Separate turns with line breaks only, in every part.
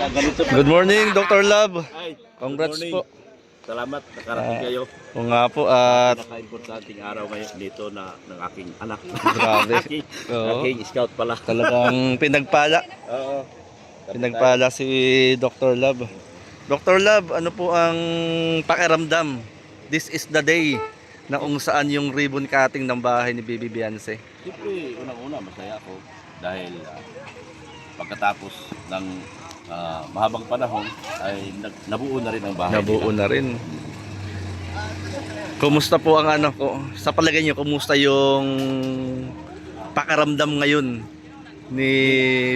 Good morning, Dr. Love.
Ay,
Congrats
good morning.
po.
Salamat, nakarating kayo.
O nga po at
Pinaka-importanting araw ngayon dito ng aking anak.
grabe. Oo.
Aking scout pala.
Talagang pinagpala.
Oo.
Pinagpala si Dr. Love. Dr. Love, ano po ang pakiramdam? This is the day na kung saan yung ribbon cutting ng bahay ni Baby Beyonce.
Siyempre, unang-una, masaya ako dahil pagkatapos ng mahabang panahon ay nabuo na rin ang bahay
Nabuo
nila.
na rin. Kumusta po ang ano ko? Sa palagay niyo, kumusta yung pakiramdam ngayon ni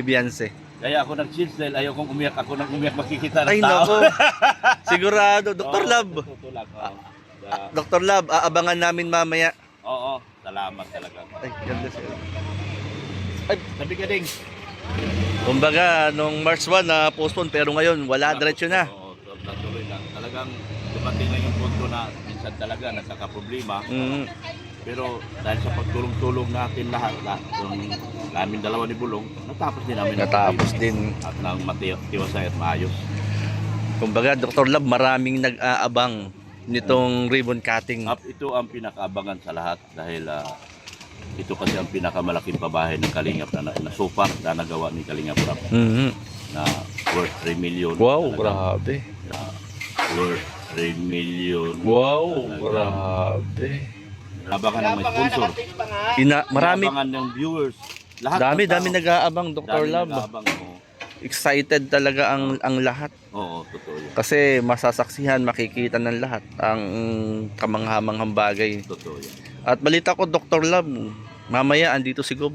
Beyonce?
Kaya ako nag-chills dahil ayaw kong umiyak. Ako nang umiyak makikita ng
Ay
tao.
nako. Sigurado, Dr. Love.
Totoo lang.
Dr. Love, aabangan namin mamaya.
Oo, salamat talaga.
Ay, ganda siya.
Sabi ka ding.
Kumbaga, nung March 1 na postpone pero ngayon wala, diretso na.
Oo, tuloy lang. Talagang dumating na yung punto na minsan talaga nagkakaproblema. Pero dahil sa pagtulong-tulong natin lahat, yung namin dalawa ni Bulong, natapos din namin.
Natapos din.
At nang matiwasay at maayos.
Kumbaga, Dr. Love, maraming nag-aabang nitong ribbon cutting.
Ito ang pinakaabangan sa lahat dahil ito kasi ang pinakamalaking pabahay ng Kalingap na so far na nagawa ni Kalingap Rap na worth 3 million.
Wow,
talaga.
grabe.
Na worth 3 million.
Wow,
Talaga.
grabe.
Abangan ng may sponsor.
Marami,
Abangan ng viewers. Lahat
dami
ng tao.
nag-aabang, Dr.
Dami
Love.
nag-aabang, oo.
Excited talaga ang lahat.
Oo, totoo yan.
Kasi masasaksihan, makikita ng lahat ang kamanghamanghang bagay.
Totoo yan.
At balita ko, Dr. Love, mamaya andito si Gob.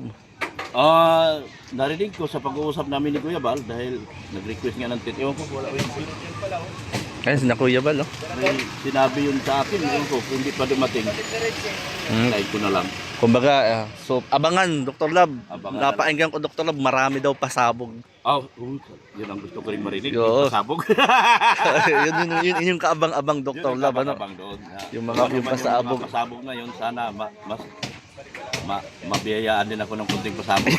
Narinig ko sa pag-uusap namin ni Kuya Bal dahil nag-request nga ng tent. Ewan ko, wala ko yung
Ayun, si Kuya Bal, oh.
may sinabi yun sa akin. Ewan ko, kung hindi pa dumating, slide ko na lang.
Kumbaga, so abangan, Dr. Love.
Abangan.
Napainggan ko, Dr. Love, marami daw pasabog.
Yun ang gusto ko rin marinig.
Oo.
Yung pasabog.
yun yung kaabang-abang, Dr.
Yun ang
Love, ano?
kabang doon.
Yung pasabog.
Yung mga pasabog ngayon, sana mabiyayaan din ako ng kunting pasabog.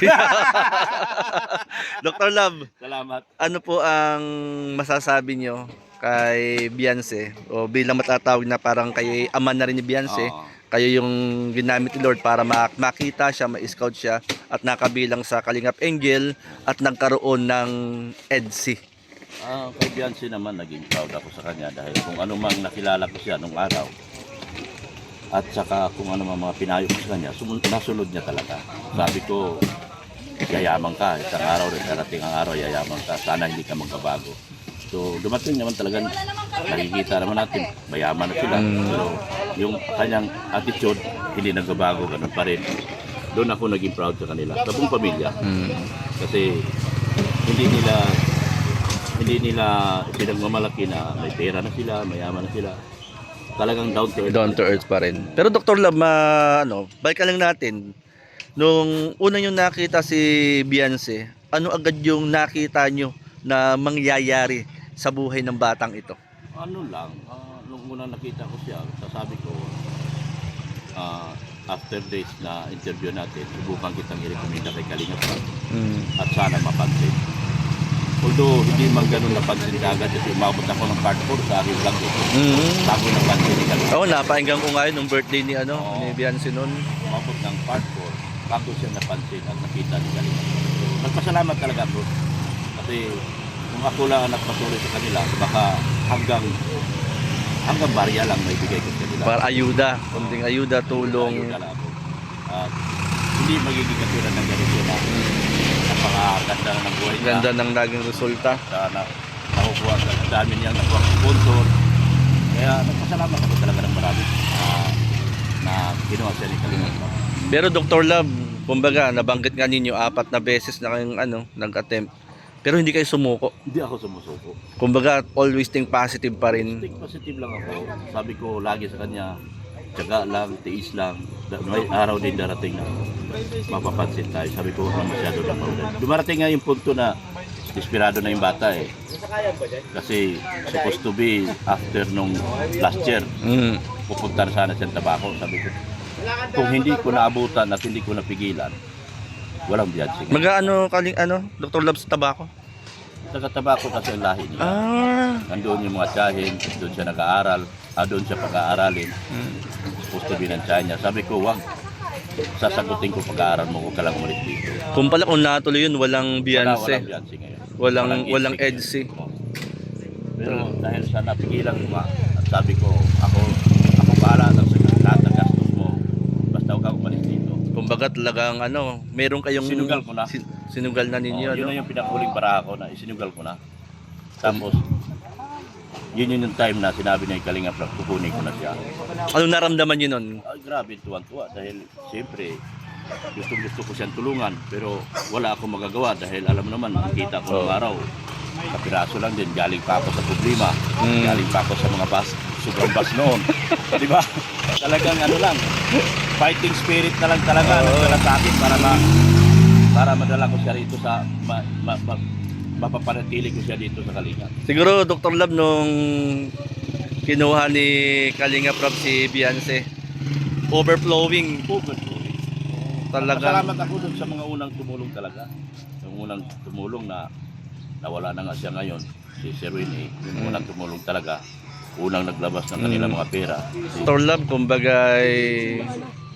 Dr. Love,
Salamat.
ano po ang masasabi nyo kay Beyonce? O bilang matatawag na parang kayo ama na rin ni Beyonce,
Oo.
kayo yung ginamit ni Lord para makita siya, ma-scout siya at nakabilang sa Kalingap Angel at nagkaroon ng EDC.
Kay Beyonce naman, naging proud ako sa kanya dahil kung ano mang nakilala ko siya nung araw at saka kung ano mang mga pinayo ko sa kanya, nasunod niya talaga. Sabi ko, yayaman ka. Isang araw rin, darating ang araw, yayaman ka. Sana hindi ka magbabago. So, dumating naman talaga, nakikita naman natin, mayaman na sila. Pero yung kanyang attitude, hindi nagbabago, ganun pa rin. Doon ako naging proud sa kanila, sa buong pamilya. Kasi hindi nila pinagmamalaki na may pera na sila, mayaman na sila. Talagang down to earth.
Down to earth pa rin. Pero Dr. Love, balikan lang natin. Nung una nyo nakita si Beyonce, ano agad yung nakita nyo na mangyayari sa buhay ng batang ito?
Ano lang, nung una nakita ko siya, sasabi ko, after days na interview natin, subukan kitang i-recommenda kay Kalingap at sana mapansin. Although hindi man ganun napansin agad kasi umabot ako ng part 4 sa aking vlog. Bago napansin ni Kalingap.
Oo, napainggan ko nga yun nung birthday ni, ni Beyonce noon.
Umabot ng part 4, bago siya napansin at nakita ni Kalingap. So, nagpasalamat talaga bro. Kasi kung ako lang ang nagpatuloy sa kanila, baka hanggang barya lang may bigay ko sa kanila.
Para ayuda, kunting ayuda, tulong.
Ayuda lang ako. At hindi magiging katulad ng ganito na napakaganda na ng buhay niya.
Ganda ng naging resulta.
Sana nakukuha sa dami niyang nakuha sponsor. Kaya nagpasalamat ako talaga ng marami na ginawa siya ni Kalingap.
Pero Dr. Love, kumbaga nabanggit nga ninyo 4 na beses na kayong nag-attempt. Pero hindi kayo sumuko.
Hindi ako sumusuko.
Kumbaga always think positive pa rin.
Think positive lang ako. Sabi ko lagi sa kanya, tiyaga lang, tiis lang. May araw din darating na mapapansin tayo. Sabi ko, huwag masyado na maulan. Dumarating nga yung punto na desperado na yung bata eh. Kasi supposed to be after nung last year, pupunta na sana siya ng Tabaco. Sabi ko, kung hindi ko naabutan at hindi ko napigilan, walang Beyonce.
Mag-ano, Dr. Love sa tabako?
taga-Tabaco kasi ang lahi niya.
Ah.
Nandun yung mga tiyahin, doon siya nag-aaral, doon siya pag-aaralin. Supposed to be ng tiyahin niya. Sabi ko, wag, sasagutin ko pag-aaral mo, huwag ka lang umalis dito.
Kung pala kung natuloy yun, walang
Walang
Beyonce.
Beyonce ngayon.
Walang
EDC.
EDC.
Pero dahil sa napigilan ko nga, at sabi ko, ako bahala sa lahat ng gastos mo, basta huwag kang umalis dito.
Kumbaga talagang meron kayong
Sinugal ko na.
Sinugal na ninyo,
Yun na yung pinakahuling para ako na isinugal ko na. Tapos, yun yung time na sinabi ni Kalinga Prab, kukunin ko na siya.
Ano naramdaman niyo nun?
Ay, grabe, tuwan-tuwa dahil siyempre, gusto ko siyang tulungan pero wala akong magagawa dahil alam mo naman, nakita ko ng araw, kapiraso lang din, galing pa ako sa problema, galing pa ako sa mga sobrang bus noon. Di ba? Talagang lang, fighting spirit na lang talaga nagdala sa akin para madala ko siya rito sa mapapanatili ko siya dito sa Kalinga.
Siguro Dr. Love nung kinuha ni Kalinga Prab si Beyonce, overflowing talaga.
Salamat ako dun sa mga unang tumulong talaga. Yung unang tumulong na nawala na nga siya ngayon, si Sir Winnie, yung unang tumulong talaga, unang naglabas ng kanilang mga pera.
Dr. Love, kumbaga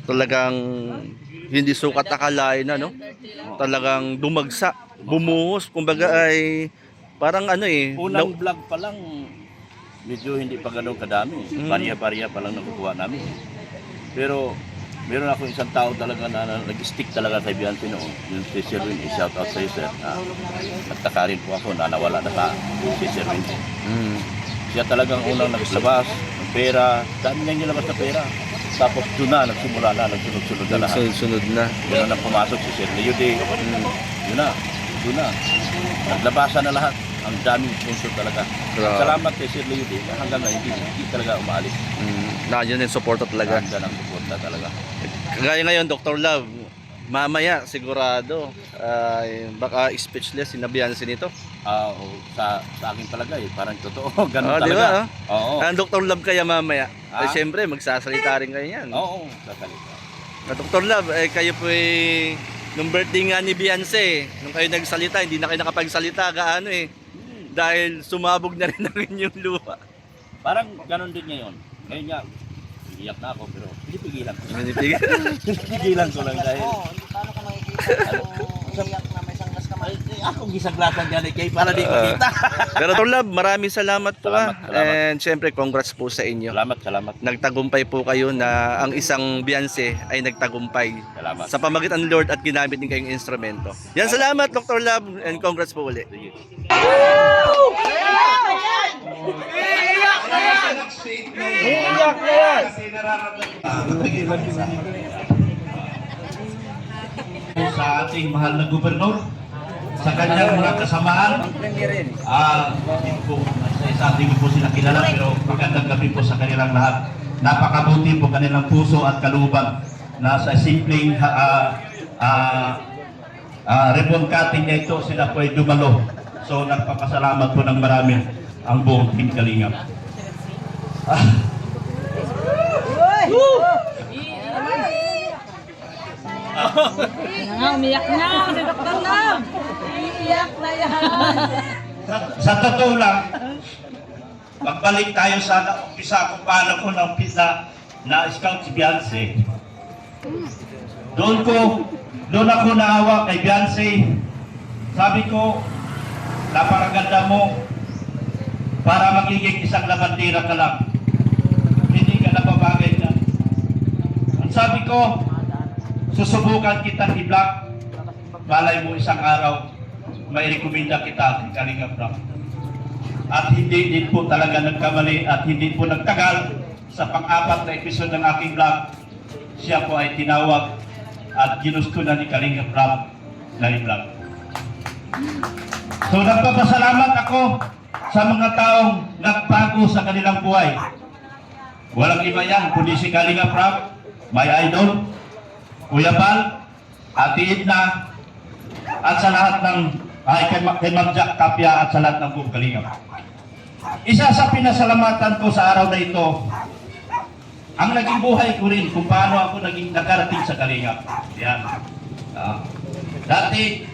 talagang hindi sukat akalain na, no? Talagang dumagsa, bumuhos, kumbaga ay parang
Unang vlog pa lang, medyo hindi pa ganun kadami. Barya-barya pa lang nakukuha namin. Pero meron ako isang tao talaga na nag-stick talaga kay Beyonce noon. Yung si Sir Winnie, shout out sa Sir. Nagtakarin po ako na nawala na si Sir Winnie. Siya talagang unang naglabas ng pera. Dami niya nilabas na pera. Tapos doon na, nagsimula na, nagsunod-sunod na lahat.
sunod na.
Yun na pumasok si Sir Leo Day. Yun na, doon na. Naglabasan na lahat. Ang daming sponsor talaga. Salamat kay Sir Leo Day. Hanggang na hindi talaga umaalis.
Nandiyan yung suporta talaga.
Hanggang ang suporta talaga.
Kagaya ngayon, Dr. Love, mamaya sigurado baka speechless si Beyonce nito.
Sa akin palagay, parang totoo. Ganun
Di
talaga.
ba?
Oo.
Ang Dr. Love kaya mamaya, siyempre magsasalita rin kayo yan.
Oo, sasalita.
Dr. Love, kayo po nung birthday nga ni Beyonce, nung kayo nagsalita, hindi na kayo nakapagsalita gaano dahil sumabog na rin ang inyong luha.
Parang ganun din ngayon. Ngayon nga, iyak na ako pero pinipigilan ko. Pinipigilan ko lang dahil
Paano ka makikita kung iyak na may sanglas ka man?
akong gisaglasan dyan kay para di makita.
Pero Dr. Love, maraming salamat po.
Salamat.
And syempre, congrats po sa inyo.
Salamat.
Nagtagumpay po kayo na ang isang Beyonce ay nagtagumpay
Salamat.
sa pamagitan ng Lord at ginamit din kayong instrumento. Yan, salamat Dr. Love and congrats po ulit.
Sige.
Sa ating mahal na gobernador, sa kanyang mga kasamaan, hindi po, sa ating po sila kilala, pero magandang gabi po sa kanilang lahat. Napakabuti po kanilang puso at kalooban na sa simpleng ribbon cutting na ito, sila po ay dumalo. So nagpapasalamat po ng marami ang buong Team Kalingap.
Umiyak na si Dr. Love. Iiyak na yan.
Sa totoo lang, pagbalik tayo sa umpisa kung paano ko na-umpisa na scout si Beyonce. Doon ako naawa kay Beyonce. Sabi ko, napakaganda mo para magiging isang labandera ka lang. Hindi ka nababagay na. Ang sabi ko, susubukan kitang i-block. Malay mo isang araw, may rekomenda kita kay Kalinga Prab. At hindi din po talaga nagkamali at hindi po nagtagal sa pang-apat na episode ng aking vlog. Siya po ay tinawag at ginusto na ni Kalinga Prab na i-vlog. So nagpapasalamat ako sa mga taong nagbago sa kanilang buhay. Walang iba yan, kundi si Kalinga Prab, my idol, Kuya Bal, Ate Edna, at sa lahat ng kay Ma'am Jack Tapia at sa lahat ng buong Kalingap. Isa sa pinasalamatan ko sa araw na ito, ang naging buhay ko rin kung paano ako naging nakarating sa Kalingap. Yan. Dati,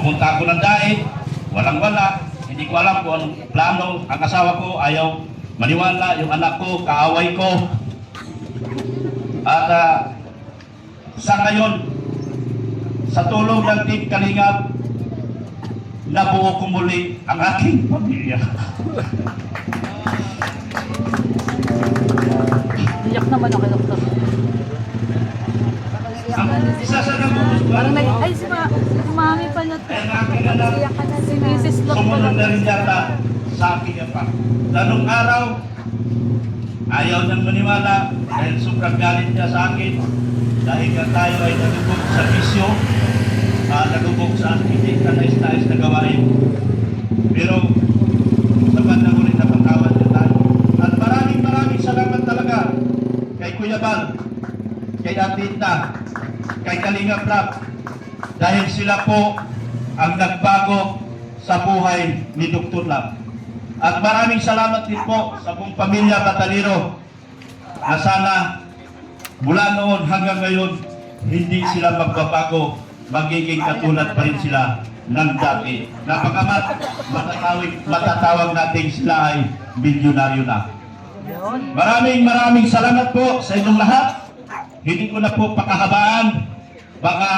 pumunta ako ng daig, walang-wala, hindi ko alam kung anong plano. Ang asawa ko ayaw maniwala, yung anak ko, kaaway ko. At sa ngayon, sa tulong ng Team Kalingap, nabuo ko muli ang aking pamilya.
Iyak naman ako, doktor.
Ang isa sa nagugustuhan ko,
Ay, si mami pala to.
ay ang aking anak,
Iyak ka na si Mrs. Lot
sumunod
pala.
na rin yata sa aking apa. Tanong araw, ayaw niyang maniwala dahil sobrang galit niya sa akin. Dahil nga tayo ay nagubog sa bisyo, nagubog sa hindi ka nais-nais na gawain. Pero sa bandang ulit na pagkawan niya tayo. At maraming salamat talaga kay Kuya Bal, kay Atita, kay Kalingap Lab. Dahil sila po ang nagbago sa buhay ni Dr. Lab. At maraming salamat din po sa buong pamilya Batalero na sana mula noon hanggang ngayon hindi sila magbabago, magiging katulad pa rin sila ng dati. Napakamat matatawag natin sila ay milyonaryo na. Maraming salamat po sa inyong lahat. Hindi ko na po pakahabaan. Baka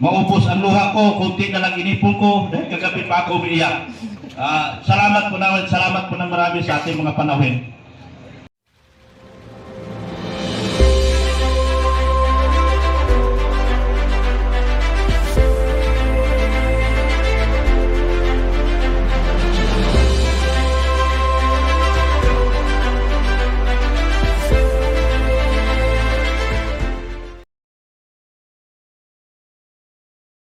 maubos ang luha ko, kunti na lang inipon ko dahil kagabi pa ako umiiyak. Salamat po ng marami sa ating mga panahon.